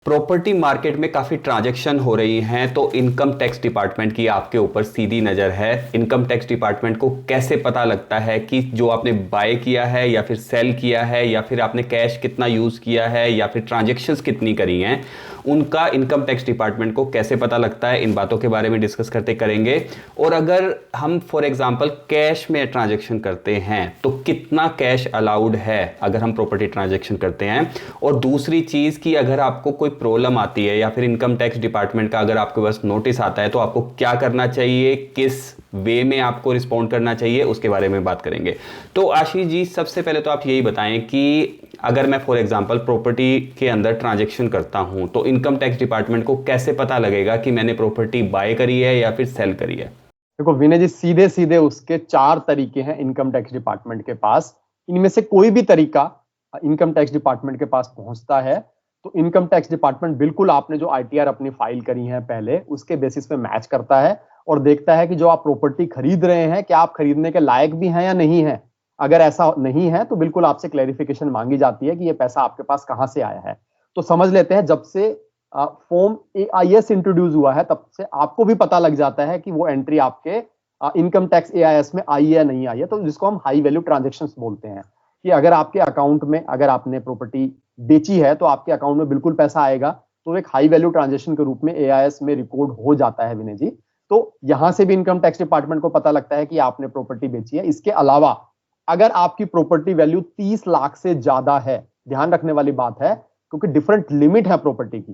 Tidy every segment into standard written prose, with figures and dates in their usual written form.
Property market में काफ़ी transaction हो रही हैं, तो इनकम टैक्स डिपार्टमेंट की आपके ऊपर सीधी नज़र है। इनकम टैक्स डिपार्टमेंट को कैसे पता लगता है कि जो आपने बाय किया है या फिर सेल किया है या फिर आपने कैश कितना यूज़ किया है या फिर ट्रांजैक्शंस कितनी करी हैं, उनका इनकम टैक्स डिपार्टमेंट को कैसे पता लगता है, इन बातों के बारे में डिस्कस करते करेंगे। और अगर हम फॉर एग्जांपल कैश में ट्रांजैक्शन करते हैं तो कितना कैश अलाउड है अगर हम प्रॉपर्टी ट्रांजैक्शन करते हैं। और दूसरी चीज़ कि अगर आपको कोई प्रॉब्लम आती है या फिर इनकम टैक्स डिपार्टमेंट का अगर आपके पास नोटिस आता है तो आपको क्या करना चाहिए, किस वे में आपको रिस्पॉन्ड करना चाहिए, उसके बारे में बात करेंगे। तो आशीष जी, सबसे पहले तो आप यही बताएं कि अगर मैं फॉर एग्जांपल प्रॉपर्टी के अंदर ट्रांजैक्शन करता हूं तो इनकम टैक्स डिपार्टमेंट को कैसे पता लगेगा कि मैंने प्रॉपर्टी बाय करी है या फिर सेल करी है। देखो विनय जी, सीधे सीधे उसके चार तरीके हैं इनकम टैक्स डिपार्टमेंट के पास। इनमें से कोई भी तरीका इनकम टैक्स डिपार्टमेंट के पास पहुंचता है तो इनकम टैक्स डिपार्टमेंट बिल्कुल आपने जो आईटीआर अपनी फाइल करी है पहले उसके बेसिस पे मैच करता है और देखता है कि जो आप प्रॉपर्टी खरीद रहे हैं क्या आप खरीदने के लायक भी हैं या नहीं है। अगर ऐसा नहीं है तो बिल्कुल आपसे क्लैरिफिकेशन मांगी जाती है कि ये पैसा आपके पास कहां से आया है। तो समझ लेते हैं, जब से फॉर्म एआईएस इंट्रोड्यूस हुआ है तब से आपको भी पता लग जाता है कि वो एंट्री आपके इनकम टैक्स एआईएस में आई है या नहीं आई है। तो जिसको हम हाई वैल्यू ट्रांजेक्शन्स बोलते हैं कि अगर आपके अकाउंट में अगर आपने प्रॉपर्टी बेची है तो आपके अकाउंट में बिल्कुल पैसा आएगा। तो एक हाई वैल्यू ट्रांजेक्शन के रूप में एआईएस में रिकॉर्ड हो जाता है विनय जी। तो यहां से भी इनकम टैक्स डिपार्टमेंट को पता लगता है कि आपने प्रॉपर्टी बेची है। इसके अलावा अगर आपकी प्रॉपर्टी वैल्यू 30 लाख से ज्यादा है, ध्यान रखने वाली बात है क्योंकि डिफरेंट लिमिट है प्रॉपर्टी की।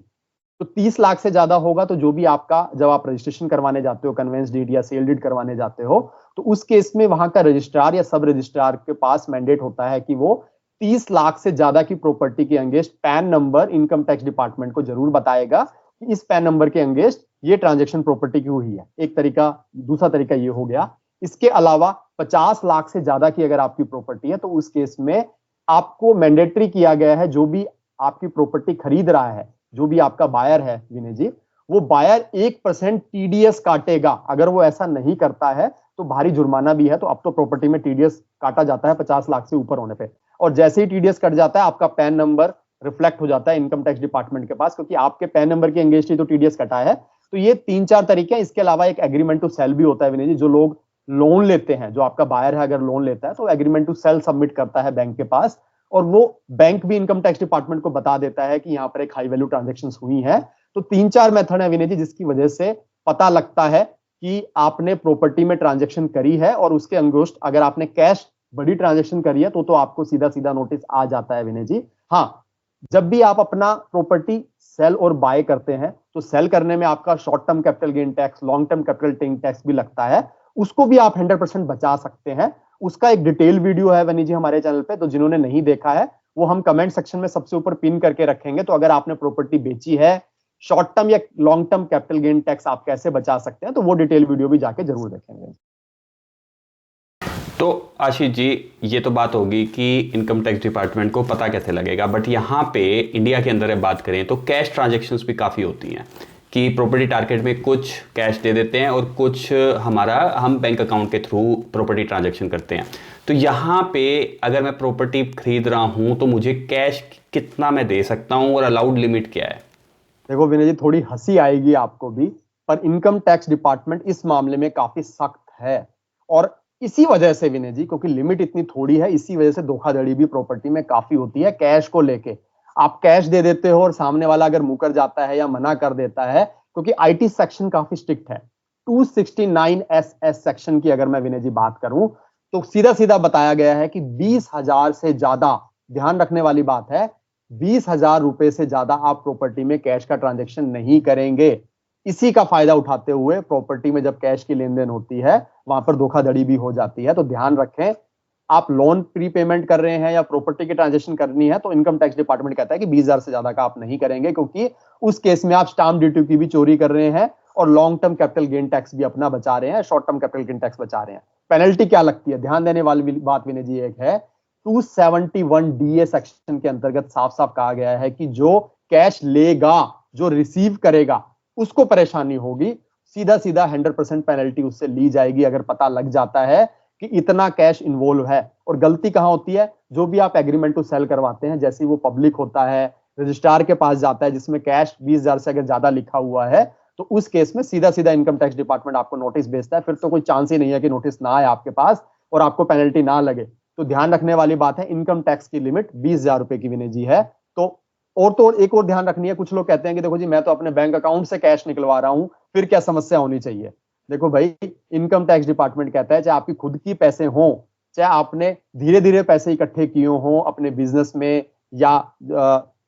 तो 30 लाख से ज्यादा होगा तो जो भी आपका, जब आप रजिस्ट्रेशन करवाने जाते हो, कन्वेंस डीड या सेल डीड करवाने जाते हो, तो उस केस में वहां का रजिस्ट्रार या सब रजिस्ट्रार के पास मैंडेट होता है कि वो 30 लाख से ज्यादा की प्रॉपर्टी के against pan number income tax department को जरूर बताएगा कि इस पैन नंबर के अंगेंस्ट ये ट्रांजेक्शन प्रॉपर्टी की हुई है। एक तरीका। दूसरा तरीका ये हो गया। इसके अलावा 50 लाख से ज्यादा की अगर आपकी प्रॉपर्टी है तो उस केस में आपको मैंडेटरी किया गया है, जो भी आपकी प्रॉपर्टी खरीद रहा है, जो भी आपका बायर है विनय जी, वो बायर 1% टीडीएस काटेगा। अगर वो ऐसा नहीं करता है तो भारी जुर्माना भी है। तो अब तो प्रॉपर्टी में टीडीएस काटा जाता है 50 लाख से ऊपर होने पे। और जैसे ही टीडीएस कट जाता है आपका पैन नंबर रिफ्लेक्ट हो जाता है इनकम टैक्स डिपार्टमेंट के पास, क्योंकि आपके पैन नंबर के अगेंस्ट ही तो टीडीएस कटा है। तो ये 3-4 तरीके हैं। इसके अलावा एक एग्रीमेंट टू सेल भी होता है विनय जी। जो लोग लोन लेते हैं, जो आपका बायर है अगर लोन लेता है तो एग्रीमेंट टू सेल सबमिट करता है बैंक के पास, और वो बैंक भी इनकम टैक्स डिपार्टमेंट को बता देता है कि यहाँ पर एक हाई वैल्यू ट्रांजेक्शन हुई है। तो 3-4 मेथड है विनय जी जिसकी वजह से पता लगता है कि आपने प्रॉपर्टी में ट्रांजेक्शन करी है। और उसके अंगोष्ठ अगर आपने कैश बड़ी ट्रांजेक्शन करी है तो आपको सीधा सीधा नोटिस आ जाता है विनय जी। हाँ, जब भी आप अपना प्रॉपर्टी सेल और बाय करते हैं तो सेल करने में आपका short term capital gain tax, long term capital gain tax भी लगता है। उसको भी आप 100% बचा सकते हैं। उसका एक डिटेल वीडियो है वनी जी हमारे चैनल पे, तो जिन्होंने नहीं देखा है वो हम कमेंट सेक्शन में सबसे ऊपर पिन करके रखेंगे। तो अगर आपने प्रॉपर्टी बेची है, शॉर्ट टर्म या long term capital gain tax आप कैसे बचा सकते हैं, तो वो डिटेल वीडियो भी जाके जरूर देखेंगे। तो आशीष जी, ये तो बात होगी कि इनकम टैक्स डिपार्टमेंट को पता कैसे लगेगा, बट यहाँ पे इंडिया के अंदर बात करें तो कैश ट्रांजैक्शंस भी काफ़ी होती हैं कि प्रॉपर्टी टारगेट में कुछ कैश दे देते हैं और कुछ हम बैंक अकाउंट के थ्रू प्रॉपर्टी ट्रांजैक्शन करते हैं। तो यहाँ पे अगर मैं प्रॉपर्टी खरीद रहा हूँ तो मुझे कैश कितना मैं दे सकता हूँ और अलाउड लिमिट क्या है। देखो विनय जी, थोड़ी हंसी आएगी आपको भी, पर इनकम टैक्स डिपार्टमेंट इस मामले में काफी सख्त है। और इसी वजह से विनय जी, क्योंकि लिमिट इतनी थोड़ी है, इसी वजह से धोखाधड़ी भी प्रॉपर्टी में काफी होती है कैश को लेके। आप कैश दे देते हो और सामने वाला अगर मुकर जाता है या मना कर देता है, क्योंकि आईटी सेक्शन काफी स्ट्रिक्ट है। 269 एस सेक्शन की अगर मैं विनय जी बात करूं तो सीधा सीधा बताया गया है कि 20,000 से ज्यादा, ध्यान रखने वाली बात है, 20,000 रुपए से ज्यादा आप प्रॉपर्टी में कैश का ट्रांजेक्शन नहीं करेंगे। इसी का फायदा उठाते हुए प्रॉपर्टी में जब कैश की लेन देन होती है वहां पर धोखाधड़ी भी हो जाती है। तो ध्यान रखें, आप लोन प्रीपेमेंट कर रहे हैं या प्रॉपर्टी की ट्रांजेक्शन करनी है तो इनकम टैक्स डिपार्टमेंट कहता है कि 20,000 से ज्यादा का आप नहीं करेंगे, क्योंकि उस केस में आप स्टाम्प ड्यूटी की भी चोरी कर रहे हैं और long term capital gain tax भी अपना बचा रहे हैं, short term capital gain tax बचा रहे हैं। पेनल्टी क्या लगती है, ध्यान देने वाली बात विनय जी एक है, 271 डीए सेक्शन के अंतर्गत साफ साफ कहा गया है कि जो कैश लेगा, जो रिसीव करेगा, उसको परेशानी होगी। सीधा सीधा 100% पेनल्टी उससे ली जाएगी अगर पता लग जाता है कि इतना कैश इन्वॉल्व है। और गलती कहां होती है, जो भी आप एग्रीमेंट टू सेल करवाते हैं, जैसे वो पब्लिक होता है, रजिस्ट्रार के पास जाता है जिसमें कैश 20,000 से अगर ज्यादा लिखा हुआ है, तो उस केस में सीधा सीधा इनकम टैक्स डिपार्टमेंट आपको नोटिस भेजता है। फिर तो कोई चांस ही नहीं है कि नोटिस ना आए आपके पास और आपको पेनल्टी ना लगे। तो ध्यान रखने वाली बात है, इनकम टैक्स की लिमिट 20,000 रुपए की विनय जी है। तो एक और ध्यान रखनी है, कुछ लोग कहते हैं कि देखो जी मैं तो अपने बैंक अकाउंट से कैश निकलवा रहा हूं, फिर क्या समस्या होनी चाहिए। देखो भाई, इनकम टैक्स डिपार्टमेंट कहता है चाहे आपकी खुद की पैसे हो, चाहे आपने धीरे धीरे पैसे इकट्ठे किए हो अपने बिजनेस में, या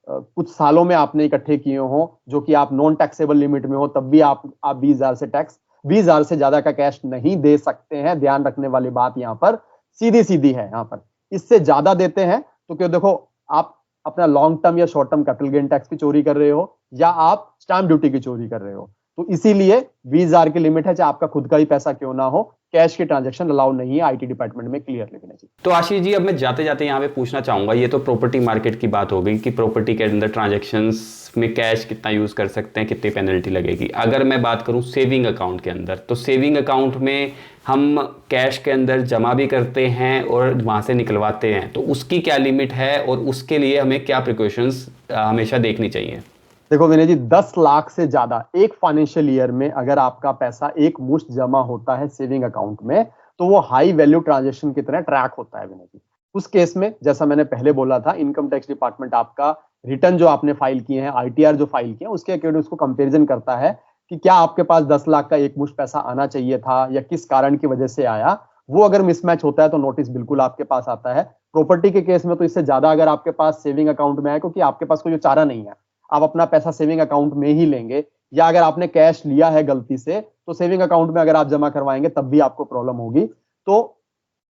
कुछ सालों में आपने इकट्ठे किए हो जो कि आप नॉन टैक्सेबल लिमिट में हो, तब भी आप 20,000 से 20,000 से ज्यादा का कैश नहीं दे सकते हैं। ध्यान रखने वाली बात यहाँ पर सीधी सीधी है। यहाँ पर इससे ज्यादा देते हैं तो क्यों, देखो आप अपना लॉन्ग टर्म या short term capital gain tax की चोरी कर रहे हो, या आप स्टैंप ड्यूटी की चोरी कर रहे हो। तो इसीलिए 20,000 की लिमिट है, चाहे आपका खुद का ही पैसा क्यों ना हो, कैश की ट्रांजैक्शन अलाउ नहीं है आईटी डिपार्टमेंट में, क्लियरली होना चाहिए। तो आशीष जी, अब मैं जाते जाते यहाँ पे पूछना चाहूंगा, ये तो प्रॉपर्टी मार्केट की बात हो गई कि प्रॉपर्टी के अंदर ट्रांजैक्शंस में कैश कितना यूज कर सकते हैं, कितनी पेनल्टी लगेगी। अगर मैं बात करूं सेविंग अकाउंट के अंदर, तो सेविंग अकाउंट में हम कैश के अंदर जमा भी करते हैं और वहां से निकलवाते हैं, तो उसकी क्या लिमिट है और उसके लिए हमें क्या प्रिकॉशंस हमेशा देखनी चाहिए? देखो विनय जी, 10 लाख से ज्यादा एक फाइनेंशियल ईयर में अगर आपका पैसा एक मुश्त जमा होता है सेविंग अकाउंट में, तो वो हाई वैल्यू ट्रांजैक्शन की तरह ट्रैक होता है विनय जी। उस केस में जैसा मैंने पहले बोला था, इनकम टैक्स डिपार्टमेंट आपका रिटर्न जो आपने फाइल किए हैं, आईटीआर जो फाइल किए हैं, उसके अकॉर्डिंग उसको कंपेरिजन करता है कि क्या आपके पास 10 लाख का एक मुश्त पैसा आना चाहिए था या किस कारण की वजह से आया। वो अगर मिसमैच होता है तो नोटिस बिल्कुल आपके पास आता है। प्रॉपर्टी के केस में तो इससे ज्यादा अगर आपके पास सेविंग अकाउंट में है, क्योंकि आपके पास कोई चारा नहीं है, आप अपना पैसा सेविंग अकाउंट में ही लेंगे, या अगर आपने कैश लिया है गलती से तो सेविंग अकाउंट में अगर आप जमा करवाएंगे तब भी आपको प्रॉब्लम होगी। तो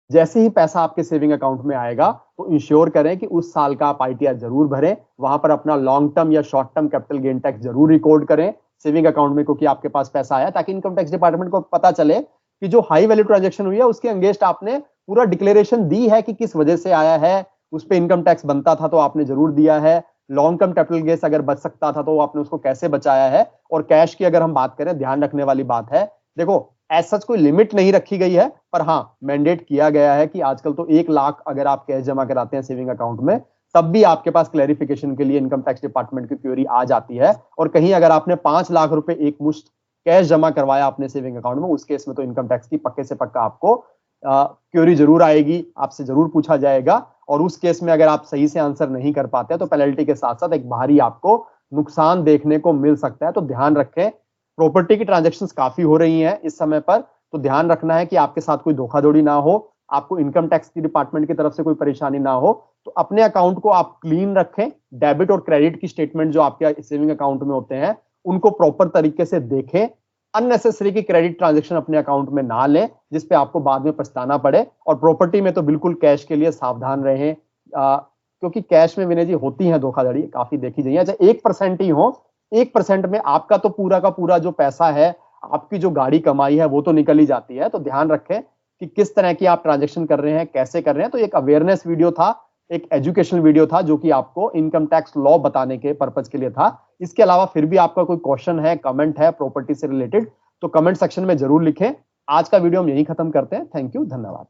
जैसे ही पैसा आपके सेविंग अकाउंट में आएगा तो इंश्योर करें कि उस साल का आप आईटीआर जरूर भरें, वहां पर अपना लॉन्ग टर्म या short term capital gain tax जरूर रिकॉर्ड करें सेविंग अकाउंट में, क्योंकि आपके पास पैसा आया, ताकि इनकम टैक्स डिपार्टमेंट को पता चले कि जो हाई वैल्यू ट्रांजेक्शन हुई है उसके अंगेंस्ट आपने पूरा डिक्लेरेशन दी है कि किस वजह से आया है, उस पर इनकम टैक्स बनता था तो आपने जरूर दिया है, लॉन्ग टर्म कैपिटल गेन अगर बच सकता था तो आपने उसको कैसे बचाया है। और कैश की अगर हम बात करें, ध्यान रखने वाली बात है, देखो ऐसा कोई लिमिट नहीं रखी गई है, पर हाँ मैंडेट किया गया है कि आजकल तो 1 लाख अगर आप कैश जमा कराते हैं सेविंग अकाउंट में, तब भी आपके पास क्लैरिफिकेशन के लिए इनकम टैक्स डिपार्टमेंट की क्वेरी आ जाती है। और कहीं अगर आपने 5 लाख रुपए एक मुश्त कैश जमा करवाया अपने सेविंग अकाउंट में, उस केस में तो इनकम टैक्स की पक्के से पक्का आपको क्वेरी जरूर आएगी, आपसे जरूर पूछा जाएगा। और उस केस में अगर आप सही से आंसर नहीं कर पाते तो पेनल्टी के साथ साथ एक भारी आपको नुकसान देखने को मिल सकता है। तो ध्यान रखें, प्रॉपर्टी की ट्रांजैक्शंस काफी हो रही हैं इस समय पर, तो ध्यान रखना है कि आपके साथ कोई धोखाधड़ी ना हो, आपको इनकम टैक्स की डिपार्टमेंट की तरफ से कोई परेशानी ना हो। तो अपने अकाउंट को आप क्लीन रखें, डेबिट और क्रेडिट की स्टेटमेंट जो आपके सेविंग अकाउंट में होते हैं उनको प्रॉपर तरीके से देखें, अननेसेसरी की क्रेडिट ट्रांजैक्शन अपने अकाउंट में ना लें जिसपे आपको बाद में पछताना पड़े। और प्रॉपर्टी में तो बिल्कुल कैश के लिए सावधान रहें, क्योंकि कैश में विनय जी होती है धोखाधड़ी, काफी देखी गई है। चाहे 1% ही हो, 1% में आपका तो पूरा का पूरा जो पैसा है, आपकी जो गाड़ी कमाई है वो तो निकल ही जाती है। तो ध्यान रखें कि किस तरह की आप ट्रांजैक्शन कर रहे हैं, कैसे कर रहे हैं। तो एक अवेयरनेस वीडियो था, एक एजुकेशनल वीडियो था जो कि आपको इनकम टैक्स लॉ बताने के पर्पज के लिए था। इसके अलावा फिर भी आपका कोई क्वेश्चन है, कमेंट है प्रॉपर्टी से रिलेटेड, तो कमेंट सेक्शन में जरूर लिखें। आज का वीडियो हम यहीं खत्म करते हैं। थैंक यू, धन्यवाद।